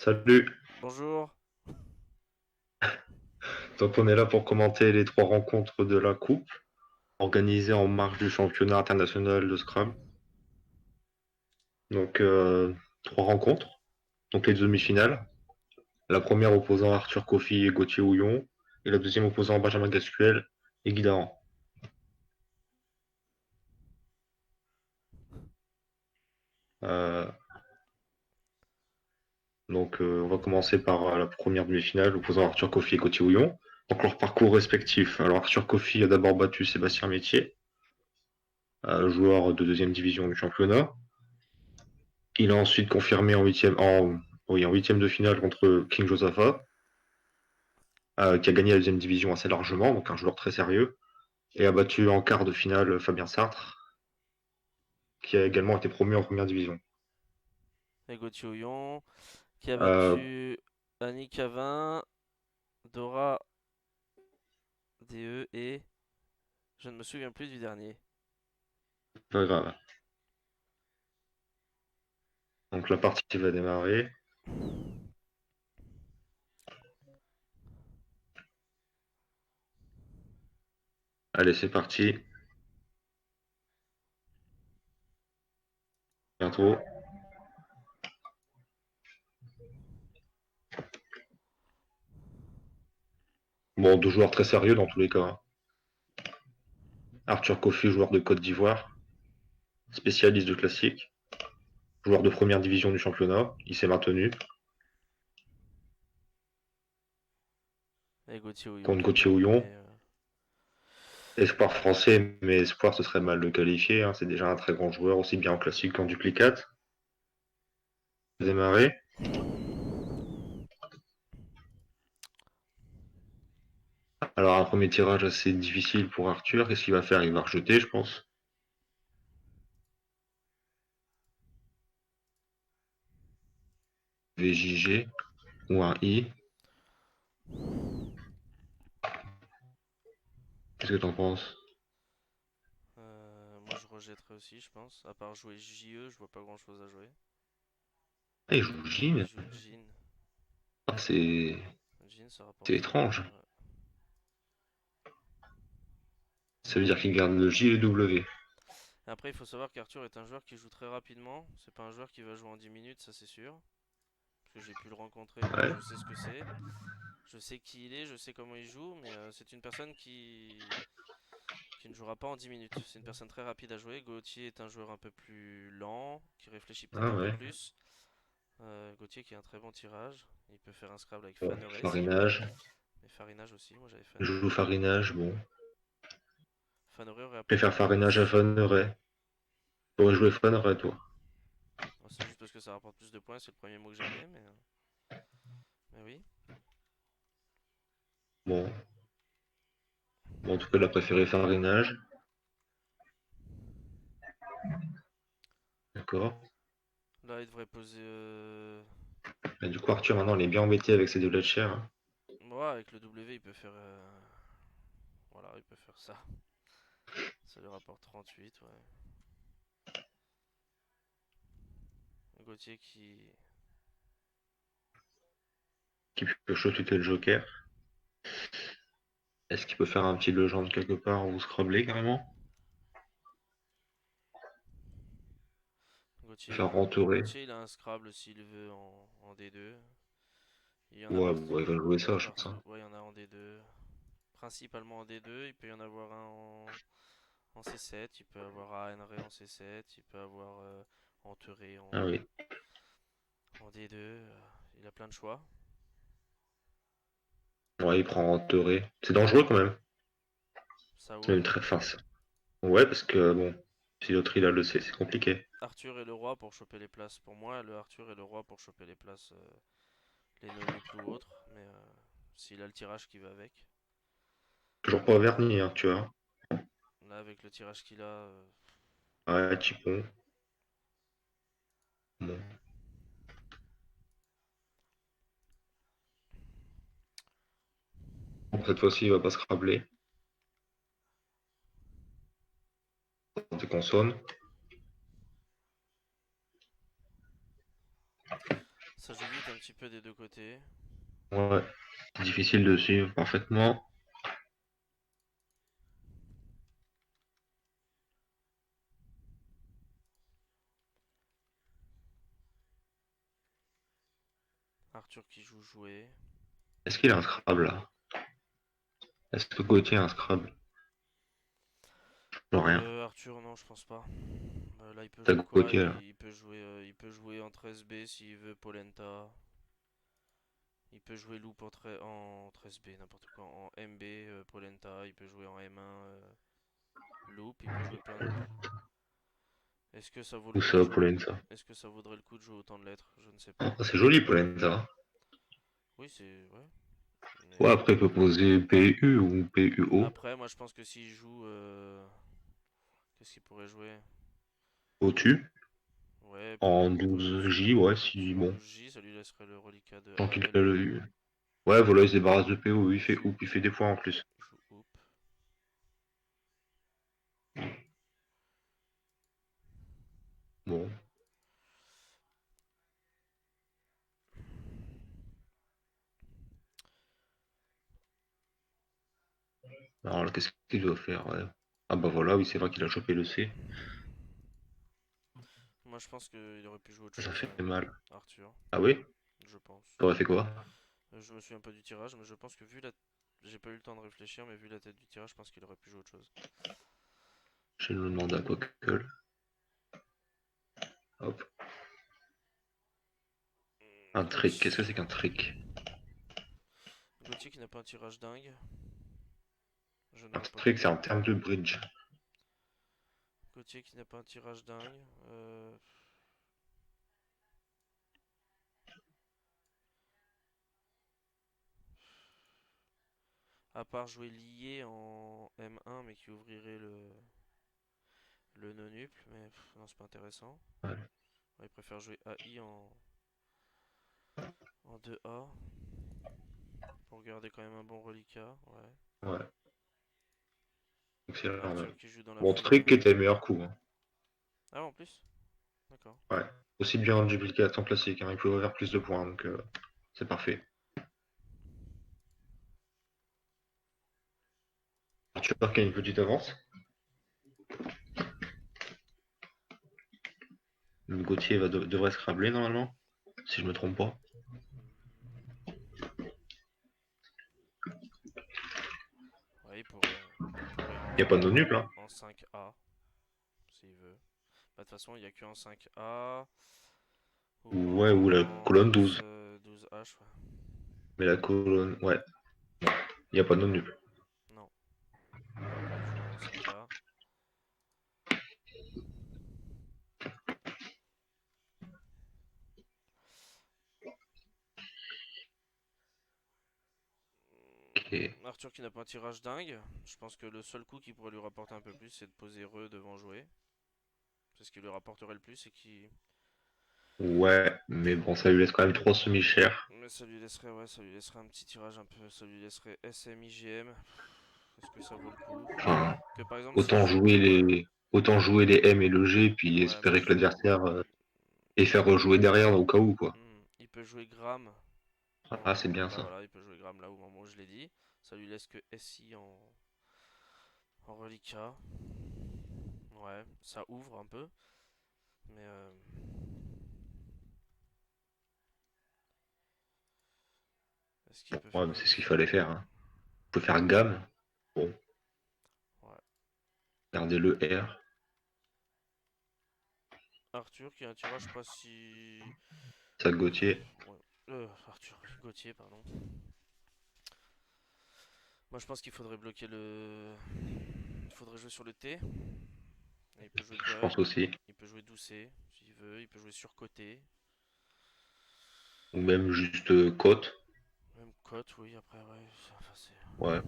Salut. Bonjour. Donc on est là pour commenter les trois rencontres de la Coupe, organisées en marge du championnat international de Scrum. Donc trois rencontres, donc les demi-finales. La première opposant Arthur Kofi et Gauthier Houillon, et la deuxième opposant Benjamin Gasquel et Guy Daran. Euh, on va commencer par la première demi-finale opposant Arthur Kofi et Gauthier Houillon. Donc leur parcours respectif. Alors Arthur Kofi a d'abord battu Sébastien Métier, joueur de deuxième division du championnat. Il a ensuite confirmé en huitième de finale contre King Josaphat, qui a gagné la deuxième division assez largement, donc un joueur très sérieux, et a battu en quart de finale Fabien Sartre, qui a également été promu en première division. Et Gauthier Houillon qui a Euh, battu Annie Cavin, Dora DE et je ne me souviens plus du dernier. Pas grave. Donc la partie va démarrer. Allez, c'est parti. Bientôt. Bon, deux joueurs très sérieux dans tous les cas. Arthur Kofi, joueur de Côte d'Ivoire, spécialiste de classique, joueur de première division du championnat. Il s'est maintenu Et Gauthier Houillon contre qui a Gauthier Houillon. terminé. Espoir français, mais espoir, ce serait mal de qualifier, hein. C'est déjà un très grand joueur, aussi bien en classique qu'en duplicate. Démarrer. Alors, un premier tirage assez difficile pour Arthur. Qu'est-ce qu'il va faire? Il va rejeter, je pense. VJG ou un I. Qu'est-ce que t'en penses? Moi je rejetterai aussi, je pense. À part jouer JE, je vois pas grand chose à jouer. Ah, il joue J, Il mais joue Jean. ah, Jean, ça c'est rapporte rien. étrange. Ouais. Ça veut dire qu'il garde le J et le W. Et après, il faut savoir qu'Arthur est un joueur qui joue très rapidement. C'est pas un joueur qui va jouer en 10 minutes, ça c'est sûr. Parce que j'ai pu le rencontrer, donc Ouais. je sais ce que c'est. Je sais qui il est, je sais comment il joue, mais c'est une personne qui ne jouera pas en 10 minutes. C'est une personne très rapide à jouer. Gauthier est un joueur un peu plus lent, qui réfléchit peut-être Ah un peu ouais. plus. Gauthier qui a un très bon tirage. Il peut faire un Scrabble avec Bon, Faneret s'il veut. farinage. Mais Farinage aussi, moi j'avais Je Faneret. joue farinage, bon. Faneret aurait Je vais apporté faire farinage à plus. Fanneret. J'aurais joué Fanneret, toi. Bon, c'est juste parce que ça rapporte plus de points, c'est le premier mot que j'avais, mais oui. Bon. Bon, en tout cas, il a préféré farinage. D'accord. Là, il devrait poser. Et du coup, Arthur, maintenant, il est bien embêté avec ses deux lettres chères. Ouais, avec le W, il peut faire. Voilà, il peut faire ça. Ça lui rapporte 38, ouais. Gauthier qui. Qui peut shooter le joker. Est-ce qu'il peut faire un petit legendre quelque part ou scrabler carrément? Gauthier, Faire entourer. Gauthier, il a un Scrabble s'il veut en D2. Il y en a Ouais, bon, il va jouer ça, je pense, partout. hein. Ouais, il y en a en D2. Principalement en D2. Il peut y en avoir un en C7. Il peut avoir ANRE en C7. Il peut avoir Enterré Ah oui. en D2. Il a plein de choix. Ouais, il prend entourer. C'est dangereux quand même. Ça Même ouvre. très face. Ouais, parce que bon, si l'autre il a le C, c'est compliqué. Arthur est le roi pour choper les places. Pour moi, le Arthur est le roi pour choper les places. Les non-nuls ou autres. Mais s'il a le tirage qui va avec. Toujours pas verni, hein, tu vois. Là, avec le tirage qu'il a. Ouais, Chipon. Bon. Bon, cette fois-ci, il va pas se scrabler. Dès qu'on sonne. Ça joue vite un petit peu des deux côtés. Ouais, difficile de suivre parfaitement. Arthur qui joue jouer. Est-ce qu'il a un Scrabble là? Est-ce que Gauthier a un Scrabble? Non, rien. Arthur, non, je pense pas. Là, il peut T'as jouer quoi? Gauthier là. Il peut jouer en 13B s'il veut Polenta. Il peut jouer loup en 13B, n'importe quoi. En MB, Polenta. Il peut jouer en M1, loop. Il peut jouer plein de loups. Est-ce que ça vaut le Ou coup de ça, jouer... Polenta. Est-ce que ça vaudrait le coup de jouer autant de lettres? Je ne sais Ah, pas. c'est joli, Polenta. Oui, c'est... Ouais. Ouais, Mais... après, il peut poser PU ou PUO. Après, moi, je pense que s'il joue... Qu'est-ce qu'il pourrait jouer? Au-dessus. Ouais, En au-dessus. 12J, ouais, si Au-dessus, bon. 12J, ça lui laisserait le reliquat de Tant qu'il a AL. le. Ouais, voilà, il se débarrasse de PO, il fait Joue, OUP, il fait des points en plus. joue Hoop. Bon. Alors là, qu'est-ce qu'il doit faire? Ouais. Ah bah voilà, oui, c'est vrai qu'il a chopé le C. Moi, je pense qu'il aurait pu jouer autre Ça chose, fait mal. Arthur. Ah oui? Je pense. T'aurais fait quoi? Je me souviens pas du tirage, mais je pense que vu la... J'ai pas eu le temps de réfléchir, mais vu la tête du tirage, je pense qu'il aurait pu jouer autre chose. Je vais le demander à Coquel. Hop. Un trick. Qu'est-ce que c'est qu'un trick? Gauthier qui n'a pas un tirage dingue. Je ne Un vois pas trick, c'est un comment. terme de bridge. Gauthier qui n'a pas un tirage dingue. À part jouer lié en M1, mais qui ouvrirait le non-nuple, mais non, c'est pas intéressant. Ouais. Ouais, il préfère jouer AI en 2A pour garder quand même un bon reliquat. Ouais. Ouais. Excellent même. Arthur qui joue dans la Mon foulée. trick était le meilleur coup, hein. Ah, en plus? D'accord. Ouais. Aussi bien en duplicate en classique, hein. Il peut faire plus de points, donc c'est parfait. Tu vois qu'il y a une petite avance. Le Gauthier devrait se crabler normalement, si je me trompe pas. Ouais, il pourrait Il n'y a pas de non-nup là. en 5A s'il veut. Bah, de toute façon, il n'y a que en 5A ou Ouais, ou la en colonne 12. 12H. Ouais. Mais la colonne, ouais, il n'y a pas de non-nup. Non, il peut jouer en 5A. Ok. Arthur qui n'a pas un tirage dingue. Je pense que le seul coup qui pourrait lui rapporter un peu plus, c'est de poser Re devant jouer. C'est ce qui lui rapporterait le plus et qui. Ouais, mais bon, ça lui laisse quand même 3 semi-chers. Mais ça lui laisserait, ouais, ça lui laisserait un petit tirage un peu. Ça lui laisserait SMIGM. Est-ce que ça vaut le coup? Enfin, Que par exemple, s'il autant joue. jouer les, autant jouer les M et le G, puis Ouais, mais espérer que l'adversaire et faire rejouer derrière au cas où, quoi. il peut jouer Gram. Ah, c'est bien Bah ça. voilà, il peut jouer Gram là au moment où je l'ai dit. Ça lui laisse que SI en reliquat. Ouais, ça ouvre un peu. Mais est-ce qu'il peut Ouais, faire mais c'est ce qu'il plus? fallait faire, hein. Faut faire gamme. Bon, Ouais. garder le R. Arthur qui a un tirage pas si. Ça, Gauthier. Ouais. Arthur Gauthier, pardon. Moi je pense qu'il faudrait bloquer le. Il faudrait jouer sur le T. Et il peut jouer Je quoi? pense aussi. Il peut jouer Doucet s'il veut. Il peut jouer surcoté. Ou même juste côte. Même cote, oui, après, ouais. Enfin, c'est. Ouais.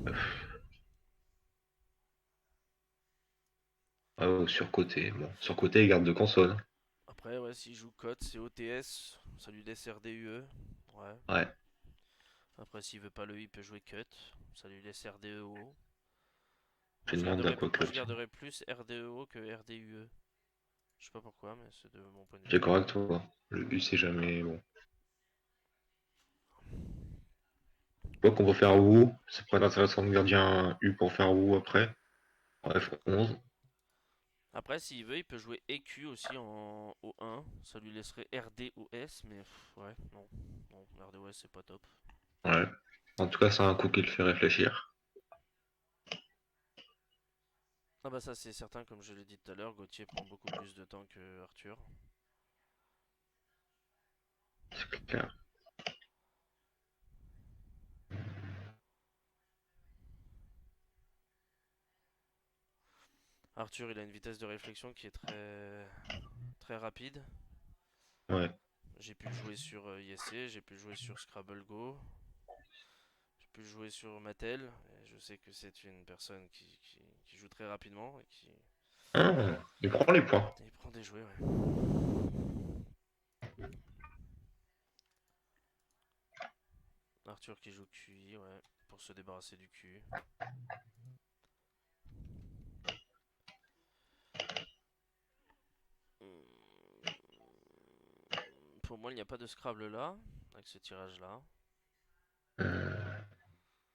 Ah, surcoté. Bon, surcoté, il garde de consonnes. Après, ouais, s'il joue cote, c'est OTS. Ça lui laisse RDUE. Ouais. Ouais. Après, s'il veut pas le, il peut jouer cut. Ça lui laisse RDEO. Je demande à Moi, Quoique, je tiens. garderais plus RDEO que RDUE. Je sais pas pourquoi, mais c'est de mon point de J'ai vue. correct, toi. Le U, c'est jamais bon. Quoi qu'on va faire Wu, ça pourrait être intéressant de garder un U pour faire Wu après. Bref, 11. Après, s'il veut, il peut jouer EQ aussi en O1. Ça lui laisserait RDOS, mais ouais, non. Non, RDOS, c'est pas top. Ouais. En tout cas, c'est un coup qui le fait réfléchir. Ah bah ça, c'est certain, comme je l'ai dit tout à l'heure, Gauthier prend beaucoup plus de temps que Arthur. C'est clair. Arthur, il a une vitesse de réflexion qui est très rapide. Ouais. J'ai pu le jouer sur ISC, j'ai pu le jouer sur Scrabble Go, j'ai pu le jouer sur Mattel. Et je sais que c'est une personne qui joue très rapidement et qui Ah, il prend les points. il prend des jouets, ouais. Arthur qui joue QI, ouais, pour se débarrasser du Q. Pour moi, il n'y a pas de Scrabble là, avec ce tirage là. Euh,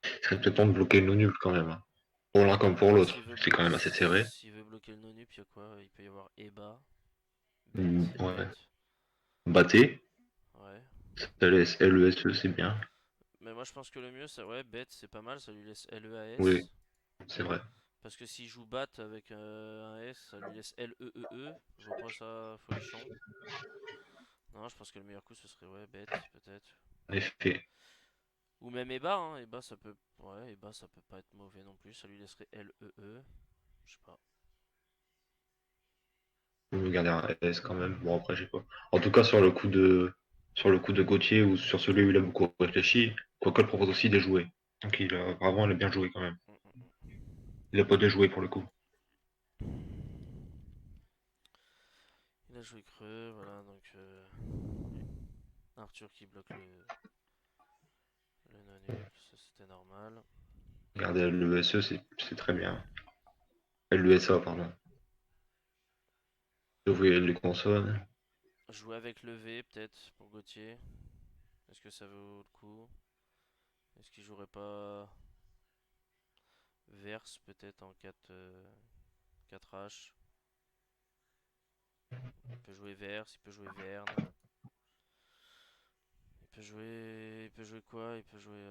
il serait peut-être temps de bloquer le nul quand même, hein. Pour l'un comme pour l'autre. C'est quand même assez serré. S'il veut bloquer le non-up, il y a quoi? Il peut y avoir EBA, Ouais. bet, Battez. ouais. LESE, c'est bien. Mais moi je pense que le mieux, c'est ouais, bet, c'est pas mal, ça lui laisse Oui, LEAS. c'est vrai. Parce que s'il joue bat avec un S, ça lui laisse LEEE. Je vois pas ça folichon. Non, je pense que le meilleur coup ce serait ouais, bet, peut-être. En effet. Ou même EBA, hein. EBA ça peut. Ouais, EBA ça peut pas être mauvais non plus. Ça lui laisserait LEE. Je sais pas. On peut garder un S quand même. Bon, après, j'ai pas. En tout cas, sur le coup de Gauthier ou sur celui où il a beaucoup réfléchi, Quoique propose aussi des jouets. Donc, vraiment, il a bien joué quand même. Mm, mm, mm. Il a pas de jouets pour le coup. Il a joué creux, voilà, donc Arthur qui bloque le non-up, ça c'était normal. Garder l'ESE, c'est très bien. LESA, pardon. Ouvrir les consonnes. Jouer avec le V peut-être pour Gauthier. Est-ce que ça vaut le coup? Est-ce qu'il jouerait pas Verse peut-être en 4H? Il peut jouer Verse, il peut jouer Verne. Il peut jouer quoi? Il peut jouer.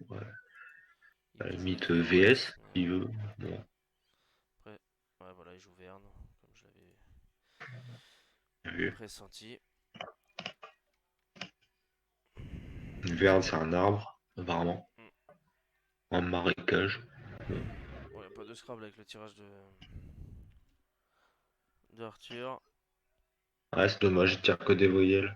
Ouais. Il À la peut jouer limite, VS, VOS, mais s'il veut. Bon, après, ouais, voilà, il joue Verne, comme je l'avais j'ai vu. pressenti. Une verne, c'est un arbre, apparemment. Hmm. Un marécage. Bon, il n'y a pas de Scrabble avec le tirage de Arthur. Ouais, c'est dommage, il tire que des voyelles.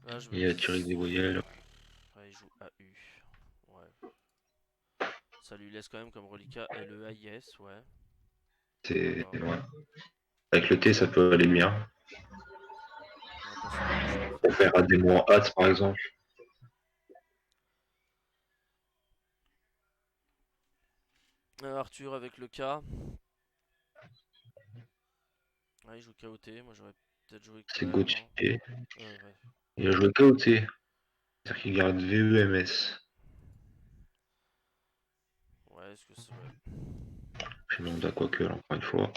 Là, je me Il a tiré dis. que des voyelles. Ouais, il joue AU. Ouais. Ça lui laisse quand même comme reliquat LEAIS, ouais. Pourquoi C'est. pas. Ouais. Avec le T, ça peut aller bien. Non, personnellement, je suis pas Pour fan. faire un démon en hâte, par exemple. Arthur avec le K. Ouais, il joue KOT. Moi, j'aurais peut-être joué K, C'est non? Gauthier. Ouais. Il a joué KOT. C'est-à-dire qu'il garde VEMS. Ouais, est-ce que c'est. Ouais. Puis non, d'à quoi que, là, encore une fois.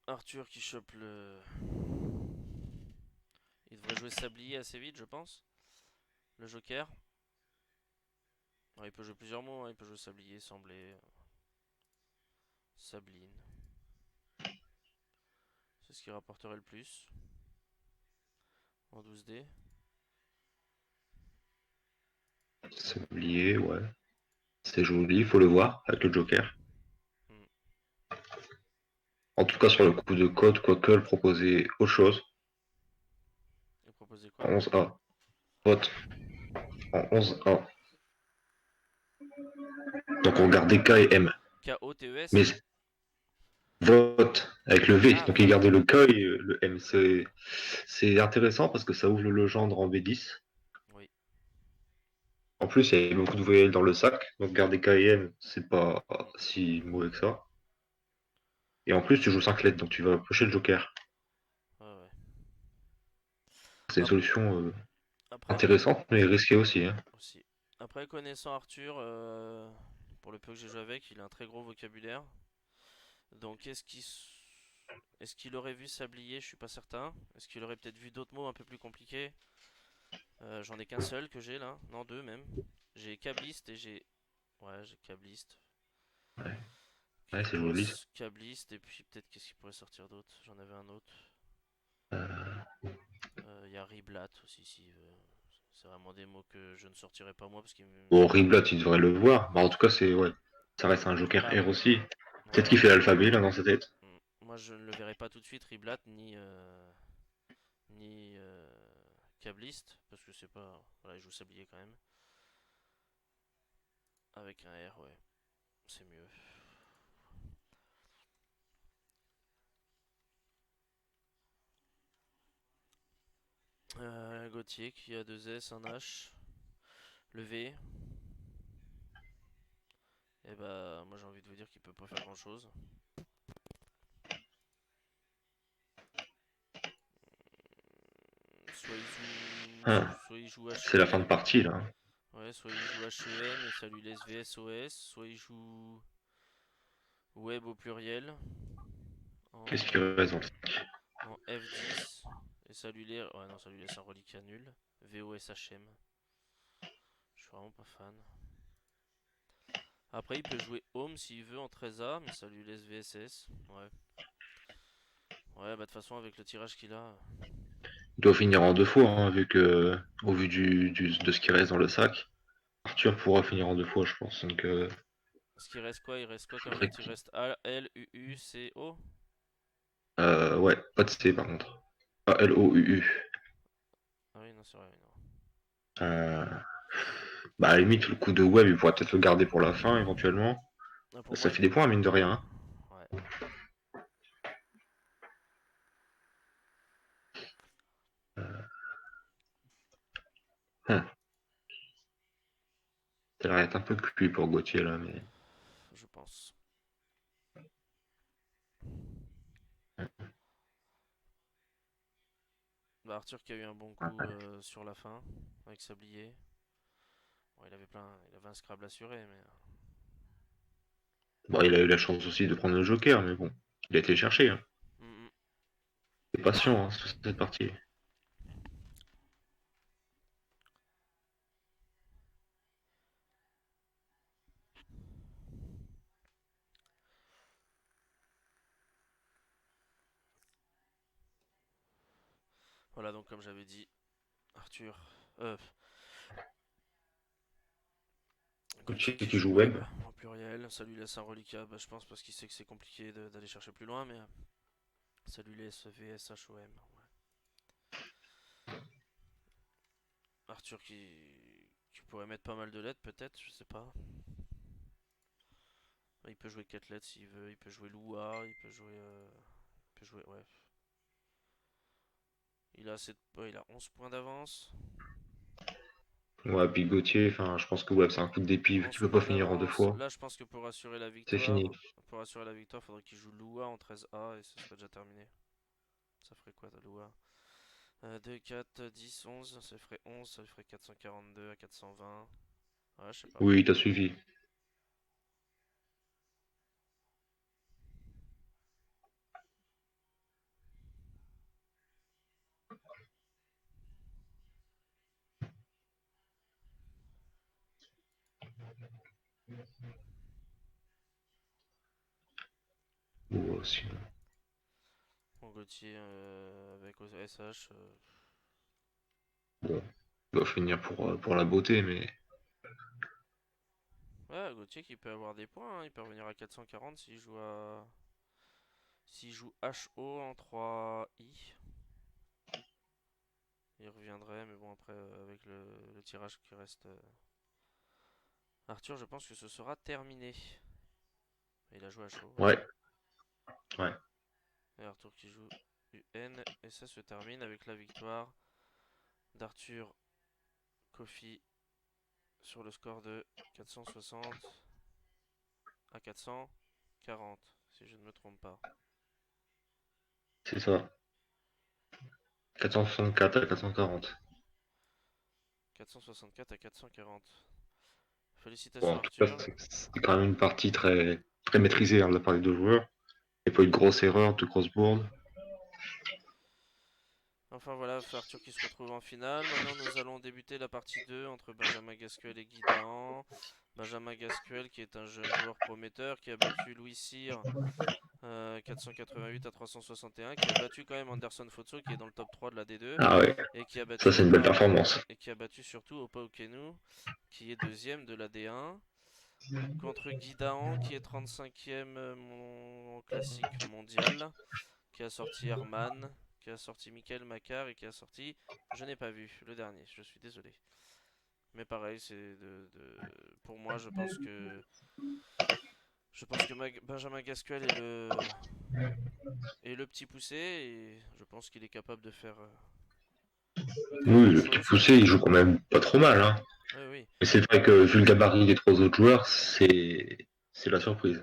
Arthur qui chope le. Il devrait jouer Sablier assez vite, je pense. Le Joker. Ouais, il peut jouer plusieurs mots, hein. Il peut jouer Sablier, Semblé, Sabline. C'est ce qui rapporterait le plus en 12D. Sablier, ouais. C'est joli, il faut le voir avec le Joker. Hmm. En tout cas, sur le coup de code, quoique le proposait autre chose. Il proposait quoi? En 11A. Vote en 11A. Donc on gardait K et M. Mais KOTES? vote avec le V. Ah, Donc il vote. gardait le K et le M. C'est intéressant parce que ça ouvre le gendre en B10. Oui. En plus, il y avait beaucoup de voyelles dans le sac. Donc garder K et M, c'est pas si mauvais que ça. Et en plus, tu joues 5 lettres, donc tu vas pocher le Joker. Ouais, ouais. C'est une Ap- solution Après, intéressante, mais risquée aussi, hein. aussi. Après, connaissant Arthur, pour le peu que j'ai joué avec, il a un très gros vocabulaire. Donc, est-ce qu'il aurait vu sablier? Je suis pas certain. Est-ce qu'il aurait peut-être vu d'autres mots un peu plus compliqués? J'en ai qu'un seul que j'ai là. Non, deux même. J'ai câbliste et j'ai. Ouais, j'ai câbliste. Ouais, ouais, c'est joli. Câbliste et puis peut-être qu'est-ce qui pourrait sortir d'autre? J'en avais un autre. Euh, Il y a Riblat aussi si c'est vraiment des mots que je ne sortirai pas moi parce qu'ils me. Bon, Riblat, il devrait le voir. Bah, en tout cas, c'est ouais, ça reste un Joker Bah R aussi. Peut-être ouais. qu'il fait l'alphabet là dans sa tête. Moi je ne le verrai pas tout de suite Riblat ni câbliste parce que c'est pas. Voilà, il joue sablier quand même. Avec un R, ouais, c'est mieux. Gauthier qui a deux S, un H, le V. Et bah moi j'ai envie de vous dire qu'il peut pas faire grand chose. Soit il joue. Ah, Soit il joue c'est la fin de HEM. partie là. Ouais, soit il joue HEM et ça lui laisse VSOS. Soit il joue web au pluriel Qu'est-ce qui en, reste dans en F10. Et ça lui laisse. Ouais, non, ça lui laisse un reliquat nul. VOSHM. Je suis vraiment pas fan. Après, il peut jouer Home s'il veut en 13A, mais ça lui laisse VSS. Ouais. Ouais, bah de toute façon, avec le tirage qu'il a. Il doit finir en deux fois, hein, vu que, au vu de ce qui reste dans le sac, Arthur pourra finir en deux fois, je pense. Donc, Est-ce qu'il reste quoi? Il reste quoi comme faudrait lettre? Il qu'il. reste A, L, U, U, C, O? Ouais, pas de C par contre. A-L-O-U-U. Ah oui, non, c'est vrai, oui, non. Euh, Bah, à la limite, le coup de web, il pourrait peut-être le garder pour la fin, éventuellement. Ah, pour Ça moi, fait des points, mine de rien, hein. ouais. Hum, Ça va être un peu cuit pour Gauthier, là, mais. Je pense. Bah, Arthur qui a eu un bon coup sur la fin avec Sablier. Bon, il avait un Scrabble assuré, mais Bon, il a eu la chance aussi de prendre le Joker, mais bon, il a été le chercher, hein. mm, Il est patient, hein, sur cette partie. voilà. Donc comme j'avais dit, Arthur, Gauthier Gauthier qui qui joue joue web web. en pluriel, ça lui laisse un reliquat. Bah, je pense parce qu'il sait que c'est compliqué d'aller chercher plus loin, mais ça lui laisse VSHOM. Ouais. Arthur qui pourrait mettre pas mal de lettres peut-être, je sais pas. Il peut jouer 4 lettres s'il veut, il peut jouer Lua, il peut jouer ouais. Il a 11 points d'avance. Ouais, puis Gauthier, enfin, je pense que web, c'est un coup de dépit, vu qu'il 11 peut pas points finir en deux d'avance. fois. Là, je pense que C'est fini. pour assurer la victoire, faudrait qu'il joue Lua en 13A et ce serait déjà terminé. Ça ferait quoi, ta Lua? 2, 4, 10, 11, ça ferait 11, ça ferait 442 à 420. Ouais, je sais pas. Oui, il t'a suivi. Ou aussi. Bon, Gauthier avec OSH. Bon, il doit finir pour la beauté, mais. Ouais, Gauthier qui peut avoir des points, hein. Il peut revenir à 440 s'il joue HO en 3I. Il reviendrait, mais bon, après, avec le tirage qui reste. Arthur, je pense que ce sera terminé. Il a joué HO, ouais. Ouais, ouais. Et Arthur qui joue UN, et ça se termine avec la victoire d'Arthur Kofi sur le score de 460 à 440, si je ne me trompe pas. C'est ça. 464 à 440. 464 à 440. Bon, Félicitations en tout cas, Arthur. c'est quand même une partie très, très maîtrisée hein, de la part des deux joueurs. Il n'y a pas eu de grosses erreurs, de grosses bourdes. Enfin voilà, Arthur qui se retrouve en finale. Maintenant nous allons débuter la partie 2 entre Benjamin Gasquel et Guy Dahan. Benjamin Gasquel qui est un jeune joueur prometteur qui a battu Louis Cyr 488 à 361, qui a battu quand même Anderson Fotso qui est dans le top 3 de la D2 Ah ouais, et qui a ça battu c'est une belle performance. et qui a battu surtout Opa Okenu qui est deuxième de la D1 contre Guy Dahan qui est 35e en classique mondial, qui a sorti Herman, qui a sorti Michael Macar et qui a sorti, je n'ai pas vu le dernier, je suis désolé. Mais pareil, pour moi, je pense que Benjamin Gasquel est le petit poussé et je pense qu'il est capable de faire Oui, grand le petit chose. poussé, il joue quand même pas trop mal. Hein. Oui, oui. Mais c'est vrai que vu le gabarit des trois autres joueurs, c'est la surprise.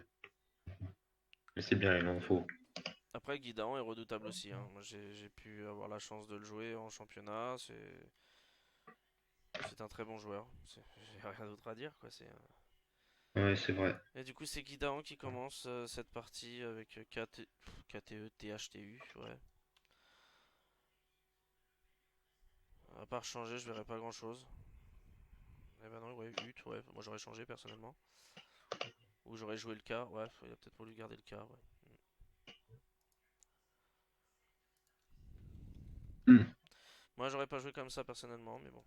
Mais c'est bien, il en faut. Après, Guy Dahan est redoutable aussi, hein. Moi, j'ai pu avoir la chance de le jouer en championnat. C'est un très bon joueur. J'ai rien d'autre à dire, quoi. Ouais, c'est vrai. Et du coup, c'est Guy Dahan qui commence cette partie avec KTE, THTU, ouais. À part changer, je verrai pas grand chose. Eh ben non, ouais, UT, ouais. Moi, j'aurais changé personnellement. Ou j'aurais joué le K, ouais. Il a peut-être voulu garder le K, ouais. Hmm. Moi, j'aurais pas joué comme ça personnellement, mais bon.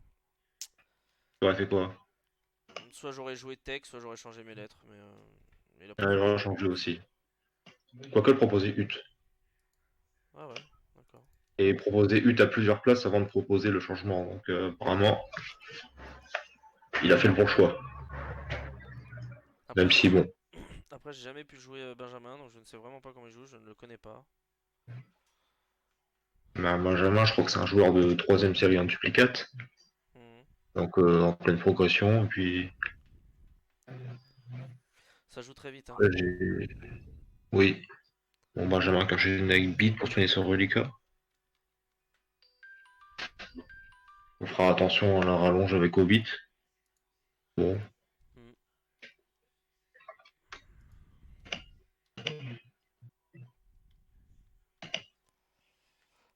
T'aurais fait quoi? Soit j'aurais joué Tech, soit j'aurais changé mes lettres, mais il a Ouais, préféré j'aurais jouer changé UT. aussi. Quoique le proposer UT. Ah ouais, d'accord. Et proposer UT à plusieurs places avant de proposer le changement. Donc apparemment, il a fait le bon choix. Après, Même si bon. Après, j'ai jamais pu jouer Benjamin, donc je ne sais vraiment pas comment il joue, je ne le connais pas. Mais Benjamin, je crois que c'est un joueur de troisième série en duplicate. Mhm. Donc en pleine progression. Et puis Ça joue très vite, hein. après, oui. Bon, Benjamin qui enchaîne avec Beat pour finir son reliquat. On fera attention à la rallonge avec Obit. Bon. Mhm.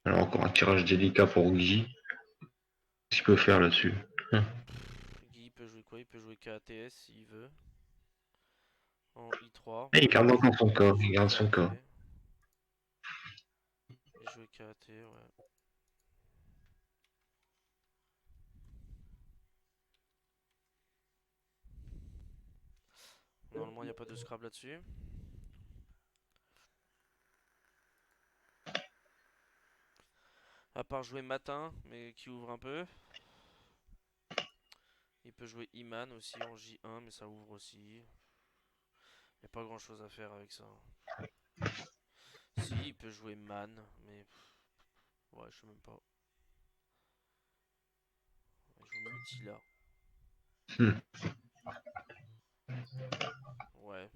Alors encore un tirage délicat pour Guy. Qu'est-ce qu'il peut faire là-dessus? Guy peut jouer quoi? Il peut jouer KATS s'il veut. En I3. Il Ouais, garde encore son cas. il Il joue garde son cas. KAT. Il joue KAT, ouais. Normalement, il n'y a pas de scrap là-dessus. À part jouer matin, mais qui ouvre un peu. Il peut jouer Iman aussi en J1, mais ça ouvre aussi. Il n'y a pas grand chose à faire avec ça. Si, il peut jouer Man, mais ouais, je sais même pas. Il joue Mutila. Hmm. Ouais,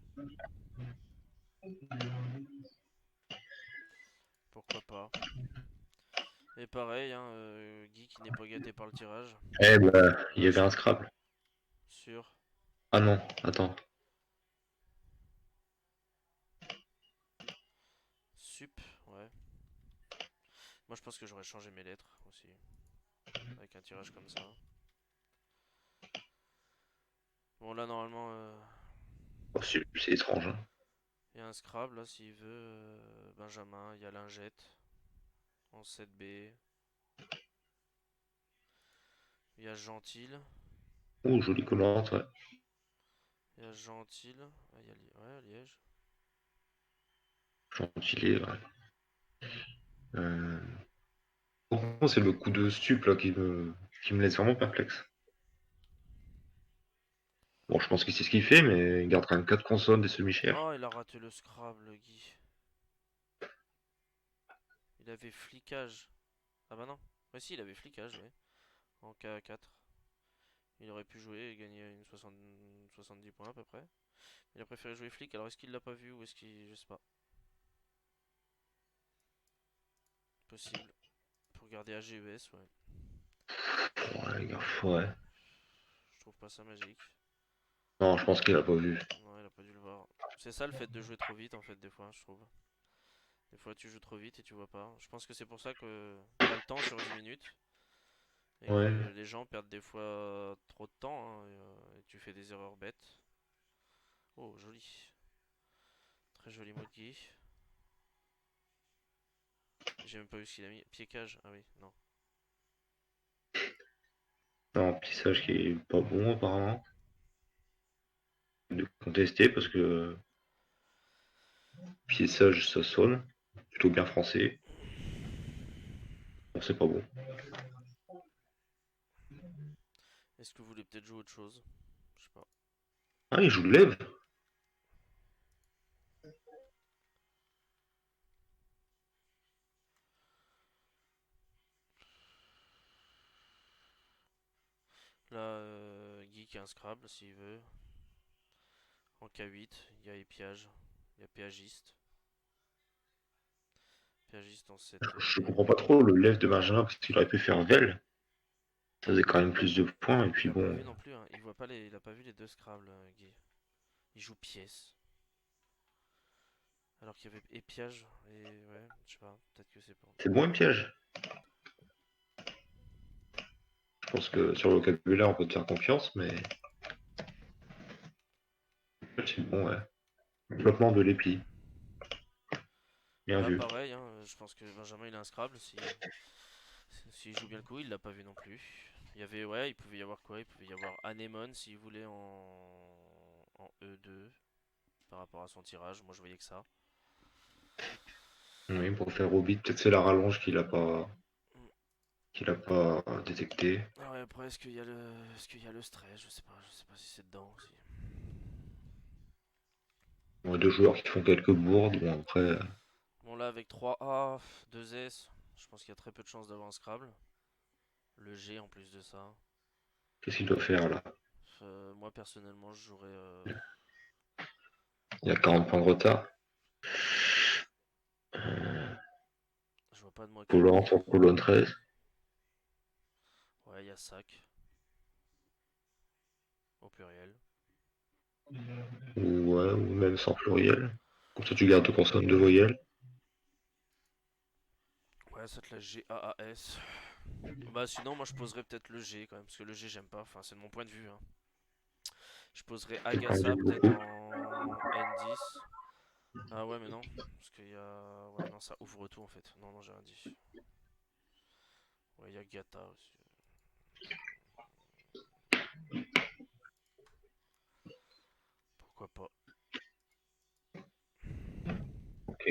pourquoi pas. Et pareil, hein, Guy qui n'est pas gâté par le tirage. Eh ben, il y avait un Scrabble. Sur Ah non, attends. Sup, ouais. Moi je pense que j'aurais changé mes lettres aussi. Avec un tirage comme ça. Bon là normalement, Oh, c'est étrange. Hein. il y a un Scrabble là s'il veut. Benjamin, il y a Lingette en 7B. Il y a Gentil. Oh, jolie colorante, ouais. Il y a Gentil. Ah, il y a ouais, Liège. Gentilé, ouais. Euh... Pour moi, c'est le coup de stup là, qui me laisse vraiment perplexe. Bon, je pense qu'il sait ce qu'il fait, mais il garde quand même 4 consonnes des semi-chers. Oh, il a raté le Scrabble, Guy. Il avait flicage. Ah bah non. Ouais, si, il avait flicage, ouais. En K4. Il aurait pu jouer et gagner 70 points à peu près. Il a préféré jouer flic, alors est-ce qu'il l'a pas vu ou est-ce qu'il. Je sais pas. Possible. Pour regarder AGES, ouais. Ouais, ouais. Je trouve pas ça magique. Non, je pense qu'il a pas vu. Non, il a pas dû le voir. C'est ça le fait de jouer trop vite en fait, des fois, je trouve. Des fois, tu joues trop vite et tu vois pas. Je pense que c'est pour ça que t'as le temps sur 10 minutes et Ouais. que les gens perdent des fois trop de temps hein, et tu fais des erreurs bêtes. Oh, joli. Très joli mot de Guy. J'ai même pas vu ce qu'il a mis. Piécage. Ah oui, non. Un remplissage qui est pas bon apparemment. De contester parce que piéçage ça sonne. Plutôt bien français. Bon, c'est pas bon. Est-ce que vous voulez peut-être jouer autre chose? Je sais pas. Ah, il joue de lève. Là, Guy qui a un Scrabble s'il veut. En K8, il y a épiage. Il y a péagiste. Péagiste en 7. Je comprends pas trop le lève de Benjamin parce qu'il aurait pu faire Vel. Ça faisait quand même plus de points et Il puis a pas bon. vu non plus, hein. Il voit pas il a pas vu les deux Scrabble, Guy. Il joue pièce. Alors qu'il y avait épiage et ouais, je sais pas, peut-être que c'est pas. C'est bon un piège. Je pense que sur le vocabulaire on peut te faire confiance, mais c'est bon, ouais. Développement de l'épi. Bien Là vu. pareil, hein, je pense que Benjamin il a un Scrabble, s'il joue bien le coup, il l'a pas vu non plus. Il y avait, ouais, il pouvait y avoir quoi? Il pouvait y avoir Anémone s'il voulait en E2 par rapport à son tirage, moi je voyais que ça. Oui, pour faire Hobbit, peut-être c'est la rallonge Mm. qu'il a pas détecté. Ah ouais, après est-ce qu'il y a le stress? Je sais pas si c'est dedans aussi. On a deux joueurs qui font quelques bourdes, bon après, Bon là avec 3A, 2S, je pense qu'il y a très peu de chances d'avoir un Scrabble. Le G en plus de ça. qu'est-ce qu'il doit faire là? Moi personnellement je jouerais Il y a 40 points de retard. Euh, je vois pas de moi qui colonne gagne. sur colonne 13. Ouais, il y a sac au pluriel. Ou même sans pluriel. Comme ça tu gardes deux consonnes de voyelles. Ouais, ça te la G-A-A-S. Bah sinon moi je poserais peut-être le G quand même, parce que le G j'aime pas, enfin c'est de mon point de vue. Hein. Je poserais C'est quand Agassa même peut-être beaucoup. en N10. Ah ouais mais non, parce qu'il y a... Ouais non ça ouvre tout en fait. Non non j'ai rien dit. Ouais il y a Gata aussi. Pourquoi pas. Ok.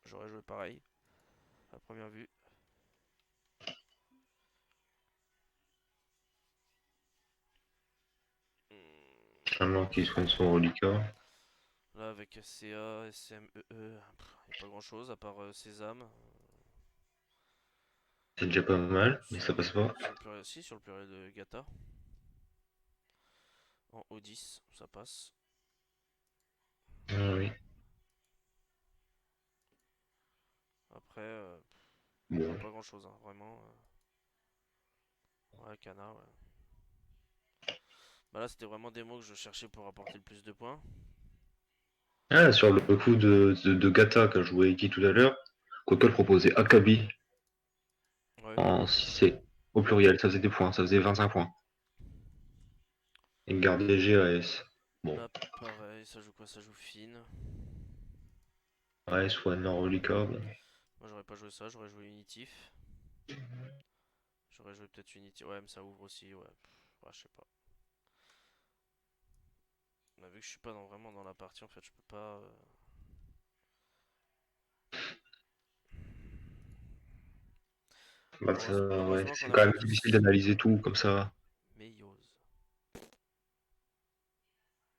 J'aurais joué pareil, à première vue. Hmm, Un mort qui soigne son reliquat. là avec CA, SMEE, y a pas grand chose à part Sésame. C'est déjà pas mal, mais Sur ça le, passe pas. sur le pluriel, si, sur le pluriel de Gata. En O10, ça passe. Ah oui. Après, je vois Bon. pas grand chose, hein, vraiment. Ouais, Kana, ouais. Bah là, c'était vraiment des mots que je cherchais pour apporter le plus de points. Ah, sur le coup de Gata qu'a joué Iki tout à l'heure, Kokol proposait Akabi Ouais. en 6C au pluriel, ça faisait des points, ça faisait 25 points. Et gardait GAS. Bon, Là, pareil, ça joue quoi? Ça joue fine. ouais, soit Norolica, bon. Moi, j'aurais pas joué ça, j'aurais joué Unitif. J'aurais joué peut-être Unity. Ouais, mais ça ouvre aussi, ouais. Ouais, je sais pas. Bah, vu que je suis pas vraiment dans la partie, en fait, je peux pas. Bah, ouais, Heureusement qu'on c'est n'a quand pas même difficile tous. d'analyser tout comme ça. Meyose.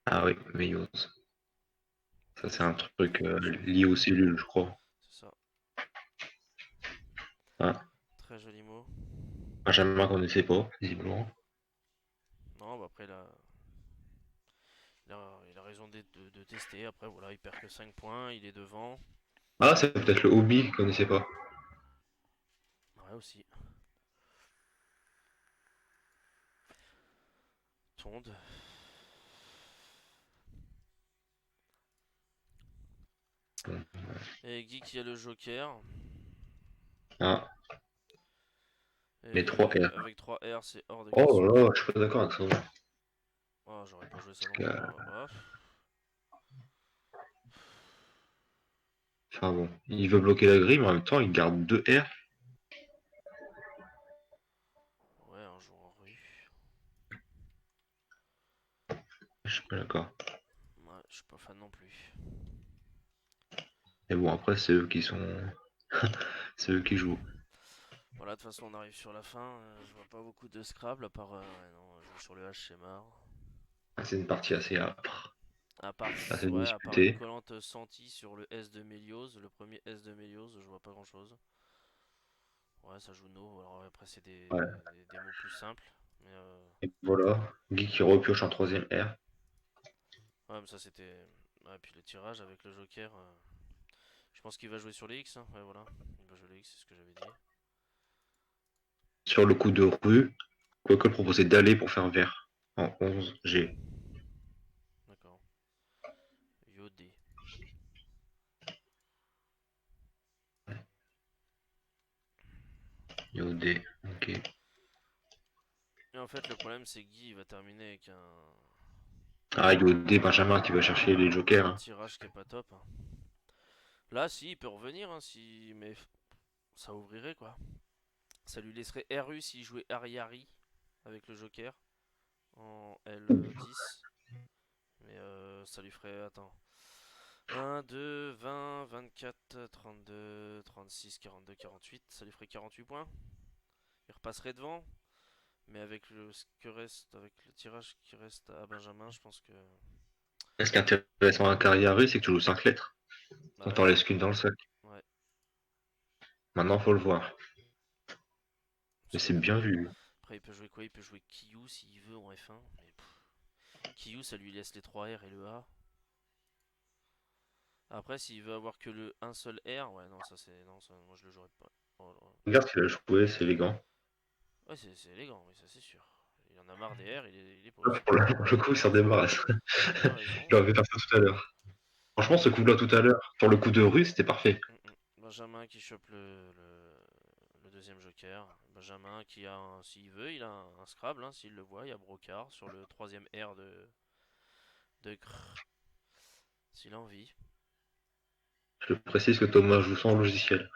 Ah oui, Meios. Ça, Très c'est un joli. truc Très joli lié mot. aux cellules, je crois. C'est ça. Ah, Très joli mot. Benjamin connaissait pas, visiblement. Non, Non, bah après, il a raison de tester. Après, voilà, il perd que 5 points, il est devant. Ah, c'est peut-être le hobby qu'il connaissait pas. Ouais, aussi. Tonde. Et Guy qui a le Joker. Ah, les 3 Et R. avec 3 R, c'est hors de Oh question. là là, je suis pas d'accord avec ça. Oh, j'aurais pas joué ça non Parce plus, que, moi. Ah, enfin bon, il veut bloquer la grille, mais en même temps, il garde 2 R. ouais, un jour en rue. Je suis pas d'accord. Ouais, je suis pas fan non plus. Mais bon, après, c'est eux qui sont. C'est eux qui jouent. Voilà, de toute façon, on arrive sur la fin. Je vois pas beaucoup de Scrabble, à part. Ouais, non, jouer sur le H, c'est marre. Ah, c'est une partie assez âpre, À part, assez ouais, à part une disputée. collante sentie sur le S de Méliose, le premier S de Méliose, je vois pas grand chose. Ouais, ça joue no. Alors après, c'est Ouais. des mots plus simples. Mais Et voilà. Guy qui repioche en troisième R. ouais, mais ça c'était. Ouais, puis le tirage avec le Joker. Je pense qu'il va jouer sur les X, hein. Ouais, voilà. Il va jouer les X, c'est ce que j'avais dit. Sur le coup de rue, Quackle proposait d'aller pour faire vert en 11G. D'accord. Yodé. Yodé, ok. Et en fait, le problème, c'est que Guy il va terminer avec Ah, Yodé, Benjamin qui va chercher les jokers. un Hein. tirage qui est pas top, hein. Là, si, il peut revenir, hein, mais ça ouvrirait quoi. Ça lui laisserait RU s'il jouait Ariari avec le Joker en L10. Mais ça lui ferait. Attends. 1, 2, 20, 24, 32, 36, 42, 48. Ça lui ferait 48 points. Il repasserait devant. Mais avec ce que reste, avec le tirage qui reste à Benjamin, je pense que. Ce qui est intéressant à Carrière, c'est que tu joues 5 lettres. Bah On ouais, t'en laisse qu'une dans le sac. ouais. Maintenant, faut le voir. Parce Mais que c'est bien vu. après, il peut jouer quoi? Il peut jouer Kiyu s'il veut en F1. Mais Kiyu, ça lui laisse les 3 R et le A. Après, s'il veut avoir que le un seul R, ouais, non, ça c'est. Non, ça, moi je le jouerais pas. Oh là là. Regarde ce qu'il a joué, c'est élégant. Ouais, c'est élégant, oui, ça c'est sûr. Il en a marre des R, il est pause. Pour le coup, il s'en débarrasse. Il a raison. Il aurait fait ça tout à l'heure. Franchement, ce coup-là tout à l'heure, sur le coup de rue, c'était parfait. Benjamin qui chope le deuxième joker. Benjamin qui a, s'il veut, il a un Scrabble, hein, s'il le voit. Il y a Brocard sur le troisième R de Grrr, s'il a envie. Je précise que Thomas joue sans logiciel.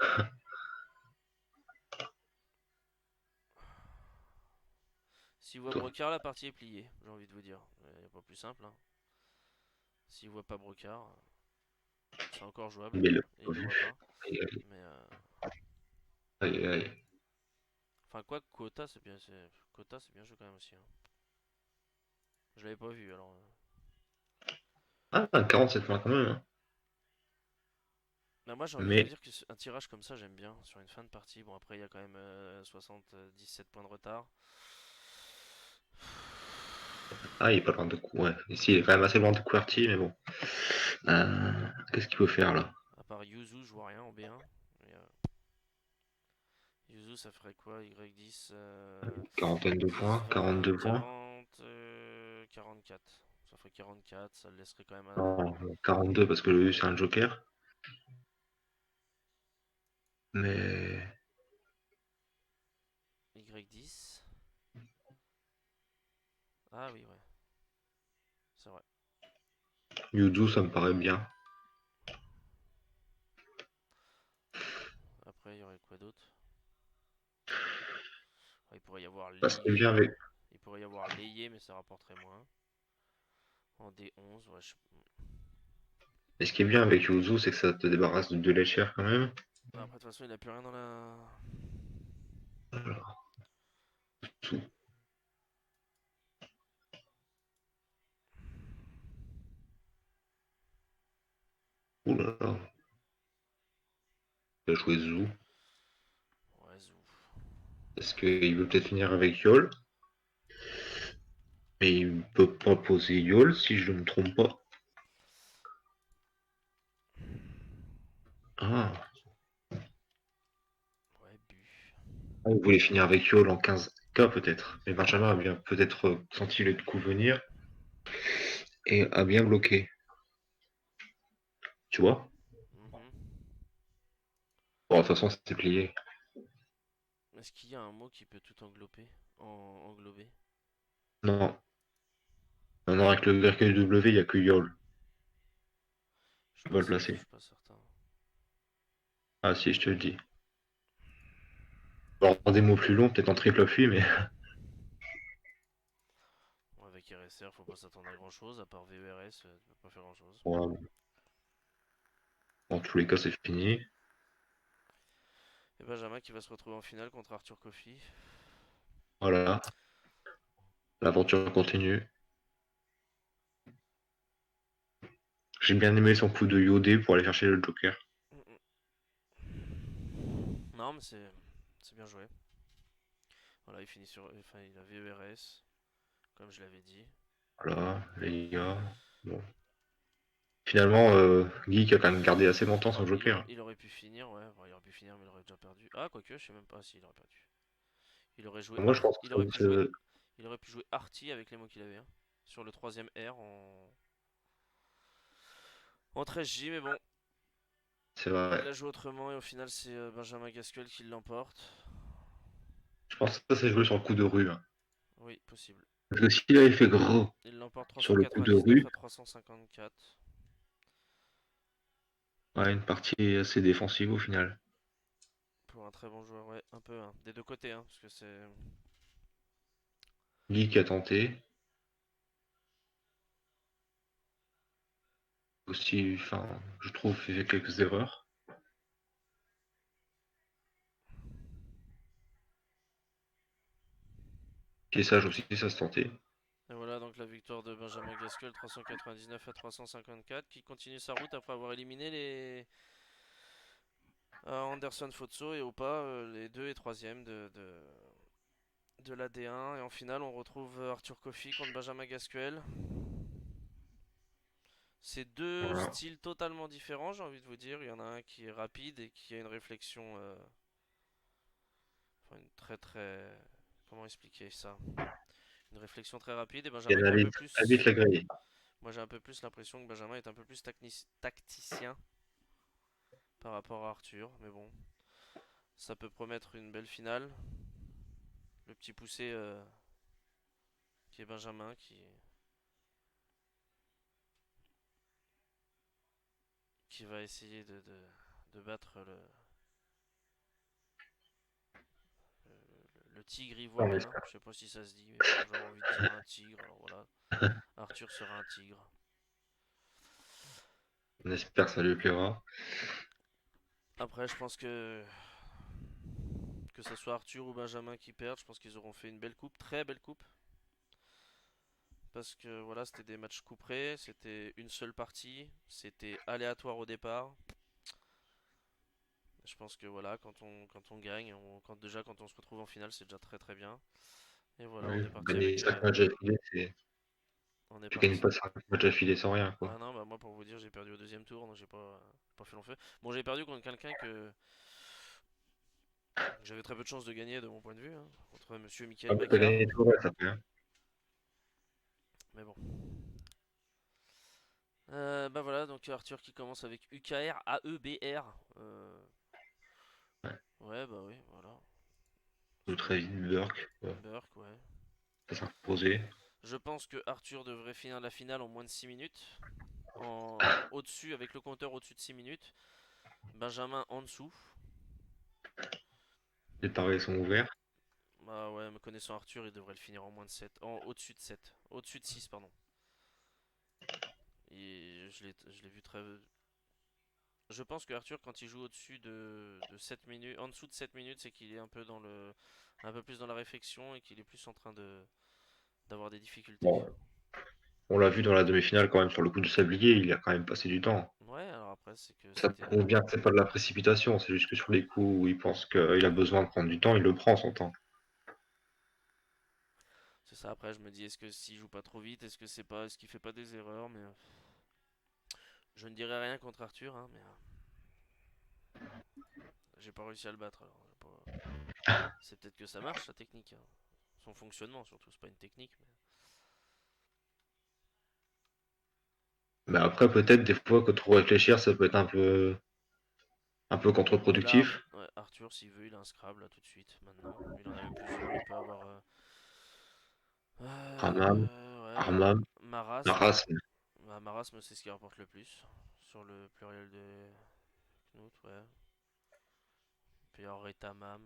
S'il voit Brocard, la partie est pliée, j'ai envie de vous dire. Il n'y a pas plus simple, hein. S'il voit pas Brocard, c'est encore jouable. Mais il l'a Et pas il le vu. voit pas. Aïe, aïe, Mais aïe, aïe. enfin, quoi, Kota, c'est bien, Kota, c'est bien joué quand même aussi, hein. Je l'avais pas vu alors. Ah, 47 points quand même. Hein. Bah, moi j'ai envie de vous Mais dire que un tirage comme ça j'aime bien sur une fin de partie. Bon après il y a quand même 77 points de retard. ah, il est pas loin de coup. Ouais. Ici, il est quand même assez loin de QWERTY, mais bon. Qu'est-ce qu'il peut faire là? À part Yuzu je vois rien en B1. Mais, Yuzu ça ferait quoi? Y10 Quarantaine de 10, points, 20, 42 points. 40, 44. Ça ferait 44, ça le laisserait quand même à Non, 42 parce que le U c'est un joker. Mais Y10. Ah oui ouais, c'est vrai. Yuzu, ça me paraît bien. Après il y aurait quoi d'autre? Ah, il pourrait y avoir Parce que Layé. bien avec. Il pourrait y avoir Layé mais ça rapporterait moins. En D11, ouais, Et ce qui est bien avec Yuzu, c'est que ça te débarrasse de 2 lettres quand même. après, de toute façon, il a plus rien dans la. Alors, tout. Ouh là là. Il a joué Zou. Ouais, Zou. Est-ce qu'il veut peut-être finir avec Yol? Mais il peut pas poser Yol si je ne me trompe pas. Ah, Ouais, bu. on voulait finir avec Yol en 15K peut-être. Mais Benjamin a bien peut-être senti le coup venir et a bien bloqué. Tu vois? Mhm. Bon, de toute façon, c'était plié. Est-ce qu'il y a un mot qui peut tout englober? Englober? Non, non, non, avec le W, il n'y a que Yol. Je Je suis peux pas, le je placer. suis pas certain. Ah si, je te le dis. Alors, des mots plus longs, peut-être en triple appui, mais Bon, avec RSR, faut pas s'attendre à grand chose, à part VERS, tu peux pas faire grand chose. bon, dans tous les cas, c'est fini. Et Benjamin qui va se retrouver en finale contre Arthur Coffey. Voilà, l'aventure continue. J'ai bien aimé son coup de Yodé pour aller chercher le Joker. Non, mais c'est bien joué. Voilà, il finit sur. Enfin, il a VERS, comme je l'avais dit. Voilà, les gars. Bon. Finalement, Geek a quand même gardé assez longtemps son Joker. Il aurait pu finir, ouais. Bon, il aurait pu finir, mais il aurait déjà perdu. Ah, quoique, je sais même pas s'il aurait perdu. Il aurait joué Moi, je pense il que aurait pu jouer. Il aurait pu jouer Arty avec les mots qu'il avait, hein. Sur le troisième R en 13J, mais bon, c'est il vrai. l'a joué autrement et au final, c'est Benjamin Gasquel qui l'emporte. Je pense que ça s'est joué sur le coup de rue, hein. Oui, possible. Parce que s'il avait fait gros Il l'emporte sur le coup de 399 rue, à 354. ouais, une partie assez défensive au final. Pour un très bon joueur, ouais, un peu, hein. Des deux côtés, hein, parce que c'est. Geek a tenté. Aussi, enfin, je trouve, il fait quelques erreurs. Et sage aussi, ça se tentait. Et voilà donc la victoire de Benjamin Gasquel 399 à 354 qui continue sa route après avoir éliminé les Anderson Fotso et Opa, les 2 et 3e de la D1. Et en finale, on retrouve Arthur Coffey contre Benjamin Gasquel. C'est deux Voilà. styles totalement différents, j'ai envie de vous dire. Il y en a un qui est rapide et qui a une réflexion. Enfin, une très très. Comment expliquer ça? Une réflexion très rapide et Il Benjamin qui est un peu analyse très vite plus. la grille. Moi j'ai un peu plus l'impression que Benjamin est un peu plus tacticien par rapport à Arthur. Mais bon, ça peut promettre une belle finale. Le petit poussé qui est Benjamin qui va essayer de battre le tigre On ivoirien. espère, Je sais pas si ça se dit, mais bon, j'aurais envie de dire un tigre. Alors voilà, Arthur sera un tigre. on espère que ça lui plaira. Après, je pense que ce soit Arthur ou Benjamin qui perdent, je pense qu'ils auront fait une belle coupe, très belle coupe. Parce que voilà, c'était des matchs couperés, c'était une seule partie, c'était aléatoire au départ. Je pense que voilà, quand on gagne, quand on se retrouve en finale, c'est déjà très très bien. Et voilà, on Oui, est parti gagner avec 5 matchs d'affilée, on est tu gagnes parti. pas 5 matchs d'affilée sans rien, quoi. Ah non, bah moi pour vous dire, j'ai perdu au deuxième tour, donc j'ai pas fait long feu. Bon, j'ai perdu contre quelqu'un que j'avais très peu de chances de gagner de mon point de vue, hein, contre Monsieur Ah, Michael mais t'as Macquart. gagné tout le reste après, hein. Mais bon. Bah voilà, donc Arthur qui commence avec UKR AEBR. Ouais. Ouais, bah oui, voilà. Tout très vite, Burke, ouais, Burke, ouais. ça s'est imposé. Je pense que Arthur devrait finir la finale en moins de 6 minutes. Au-dessus, avec le compteur au-dessus de 6 minutes. Benjamin en dessous. Les paris sont ouverts. Bah ouais, me connaissant Arthur, il devrait le finir en moins de 7. Au-dessus de 7. Au-dessus de 6, pardon. Et je l'ai vu très. Je pense que Arthur, quand il joue au-dessus de 7 minutes, en dessous de 7 minutes, c'est qu'il est un peu un peu plus dans la réflexion et qu'il est plus en train d'avoir des difficultés. Bon, on l'a vu dans la demi-finale quand même sur le coup de sablier, il a quand même passé du temps. Ouais, alors après, c'est que Ça c'était. prouve bien que c'est pas de la précipitation, c'est juste que sur les coups où il pense qu'il a besoin de prendre du temps, il le prend son temps. C'est ça, après je me dis, est-ce que s'il joue pas trop vite, est-ce qu'il fait pas des erreurs, mais je ne dirais rien contre Arthur, hein, mais j'ai pas réussi à le battre, alors c'est peut-être que ça marche, sa technique, hein. Son fonctionnement surtout, c'est pas une technique, mais... Mais après, peut-être des fois que trop réfléchir, ça peut être un peu Et là, contre-productif. Ouais, Arthur, s'il veut, il a un Scrabble là tout de suite, maintenant. Il en a même plusieurs, il peut avoir Ramam, ouais, Armam, marasme. Marasme. Bah, marasme, c'est ce qui rapporte le plus sur le pluriel de Knut, ouais. Puis alors Retamam.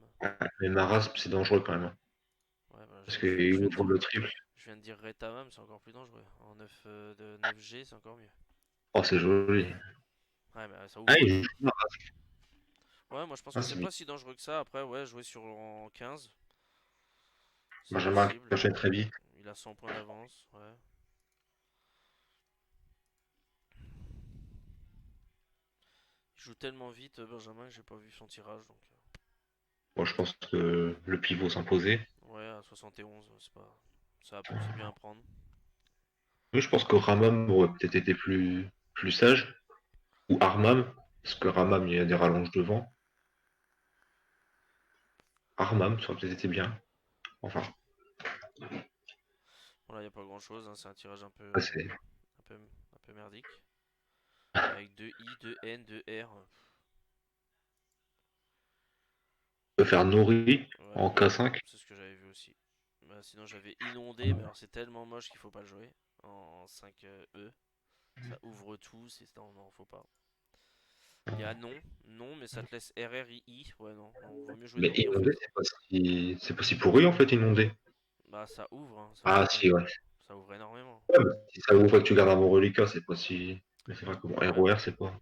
Mais Marasme, c'est dangereux quand même. Ouais, bah, Parce qu'il ouvre le triple. je viens de dire Retamam, c'est encore plus dangereux. En 9 de 9G, c'est encore mieux. Oh, c'est joli. Ouais, mais ça Ah, ouvre il tout. joue Marasme. Ouais, moi je pense Ah, que c'est c'est bien. pas si dangereux que ça. Après, ouais, jouer sur en 15, c'est Benjamin qui possible. enchaîne très vite. Il a 100 points d'avance, ouais. Il joue tellement vite, Benjamin, que j'ai pas vu son tirage, donc... Moi, je pense que le pivot s'imposait. Ouais, à 71, c'est pas... c'est bien à prendre. Oui, je pense que Ramam aurait peut-être été plus sage. Ou Armam. Parce que Ramam, il y a des rallonges devant. Armam, ça aurait peut-être été bien. Enfin, Bon, là, y a pas grand-chose, hein, c'est un tirage ouais, c'est. un peu merdique. Avec deux I, deux N, deux R. On peut faire Nori Ouais, en K5. c'est ce que j'avais vu aussi. Bah, sinon, j'avais inondé, mais alors c'est tellement moche qu'il faut pas le jouer. En 5 E. Ça ouvre tout, c'est... Non, non, faut pas. Il y a non, non, mais ça te laisse RRII. Ouais, non, non, vaut mieux jouer Mais Nori en inondé, fait. c'est pas si pourri en fait, inondé. Bah, ça ouvre, hein, Ah, si, ouais. ça ouvre énormément. Ouais, mais si ça ouvre et que tu gardes un bon reliquat, c'est pas si. Mais c'est vrai que bon, Ouais. ROR, c'est pas.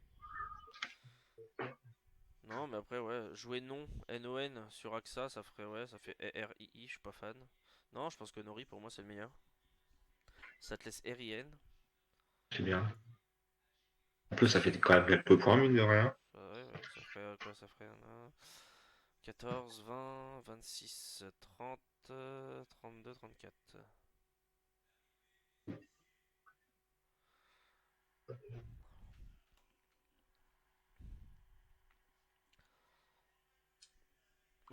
Non, mais après, ouais, jouer non, NON sur AXA, ça ferait, ouais, ça fait RII, je suis pas fan. Non, je pense que Nori, pour moi, c'est le meilleur. Ça te laisse RIN. C'est bien. En plus, ça fait quand même quelques points, mine de rien. Ouais, ouais, ça ferait quoi? Ça ferait 14, 20, 26, 30, 32, 34.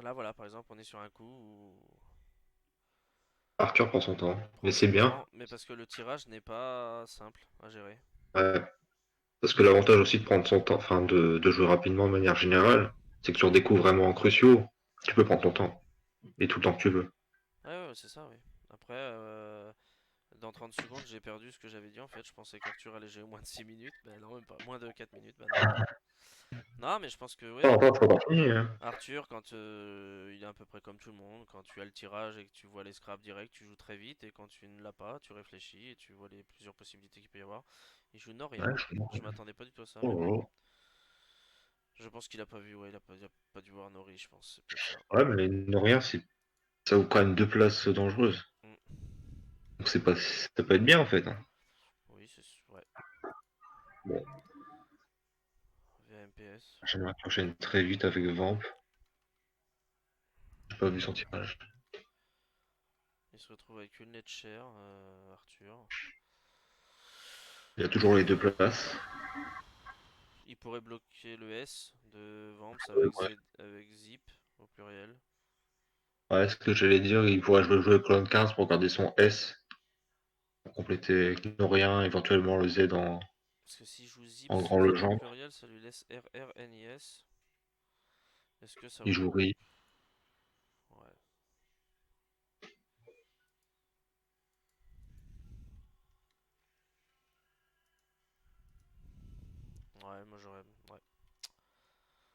Là, voilà, par exemple, on est sur un coup où Arthur prend son temps. Mais prendre c'est son bien. temps, mais parce que le tirage n'est pas simple à gérer. Ouais. Parce que l'avantage aussi de prendre son temps, enfin de jouer rapidement de manière générale, c'est que sur des coups vraiment cruciaux, tu peux prendre ton temps. Et tout le temps que tu veux. Ouais, ouais, c'est ça, oui. Après, dans 30 secondes, j'ai perdu ce que j'avais dit en fait. Je pensais qu'Arthur allait gérer moins de 6 minutes. Ben non, même pas. Moins de 4 minutes, ben non. Non, mais je pense que, Pas ouais, encore, c'est pas encore fini, hein. Arthur, quand il est à peu près comme tout le monde, quand tu as le tirage et que tu vois les scraps direct, tu joues très vite. Et quand tu ne l'as pas, tu réfléchis et tu vois les plusieurs possibilités qu'il peut y avoir. Il joue Noria. Ouais, je Je m'attendais pas du tout à ça, oh mais là bon. là. Je pense qu'il a pas vu, ouais, il a pas dû voir Nori, je pense. C'est peut-être ça. Ouais, mais ne rien, ça ouvre quand même deux places dangereuses. Mm. Donc ça peut être bien en fait, hein. Oui, ouais. Bon, VMPS. j'aimerais qu'il enchaîne très vite avec Vamp. J'ai pas vu son tirage. Il se retrouve avec une lettre chère, Arthur. Il a toujours les deux places. Il pourrait bloquer le S de Vamps Ouais. avec Zip au pluriel. Ouais, ce que j'allais dire, il pourrait jouer colonne 15 pour garder son S, pour compléter Norien, éventuellement le Z Parce que s'il joue Zip en sans grand Z au legendre. pluriel, ça lui laisse RRNIS. Est-ce que ça Il ouvre? joue Ri. Ouais. Ouais, moi j'aurais. Ouais.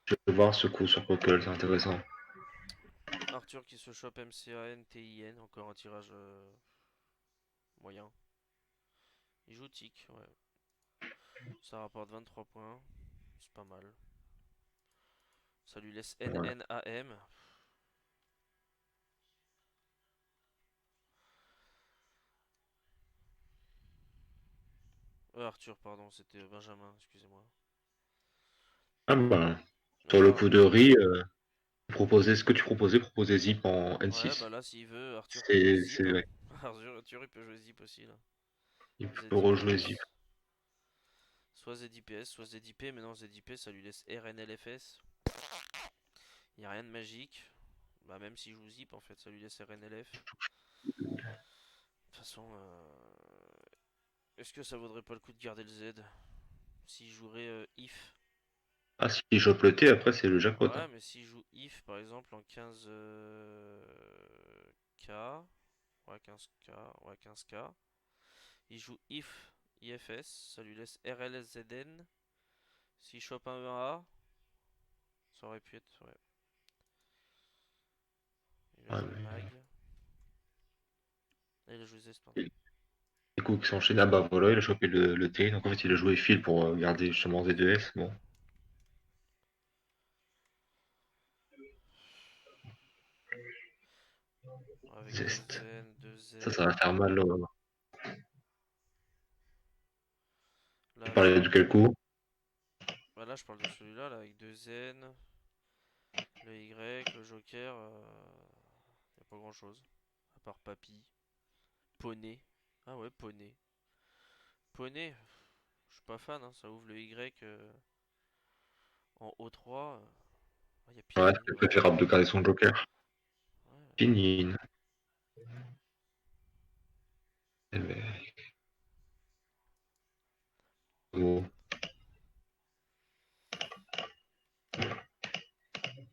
Je vais voir ce coup sur Cockle, c'est intéressant. Arthur qui se chope MCAN, TIN, encore un tirage moyen. Il joue Tic, ouais. Ça rapporte 23 points. C'est pas mal. Ça lui laisse Ouais. NNAM. Arthur, pardon, c'était Benjamin, excusez-moi. Ah bah, sur le Alors, coup de Ri, proposer ce que tu proposais, proposer Zip en ouais, bah N6. là, s'il veut, Arthur peut jouer C'est Zip, hein. ouais. Arthur, il peut jouer Zip aussi là. Il peut rejouer Zip. ZIPS. Soit ZIPS, soit ZIP, mais non, ZIP ça lui laisse RNLFS. Il a rien de magique. Bah, même s'il joue Zip, en fait, ça lui laisse RNLF. De toute façon, est-ce que ça vaudrait pas le coup de garder le Z? S'il jouerait if. Ah, s'il chope le T, après, c'est le jackpot, Ouais, hein. mais s'il joue if par exemple en 15 K. Ouais, 15K. Ouais, 15K. Il joue if IFS. Ça lui laisse RLSZN. S'il chope un 1A, ça aurait pu être. Ouais. Il a Ouais, joué mais... Mag. Et il a joué Zest, pardon. Du coup, qui s'enchaîne, ah bah voilà, il a chopé le T, donc en fait, il a joué fil pour garder justement Z2S. Bon, Avec 2 Zest. N, 2 Z. Ça va faire mal. Là, Tu avec parlais de quel coup? bah là, je parle de celui-là, là, avec 2 N, le Y, le Joker. Y a pas grand-chose. À part Papy. Poney. Ah ouais, Poney. Poney, je suis pas fan, hein, ça ouvre le Y en O3. Il y a Ouais, Pinine, c'est ouais. préférable de garder son joker. Ouais. Pinine. Eh ben, gros.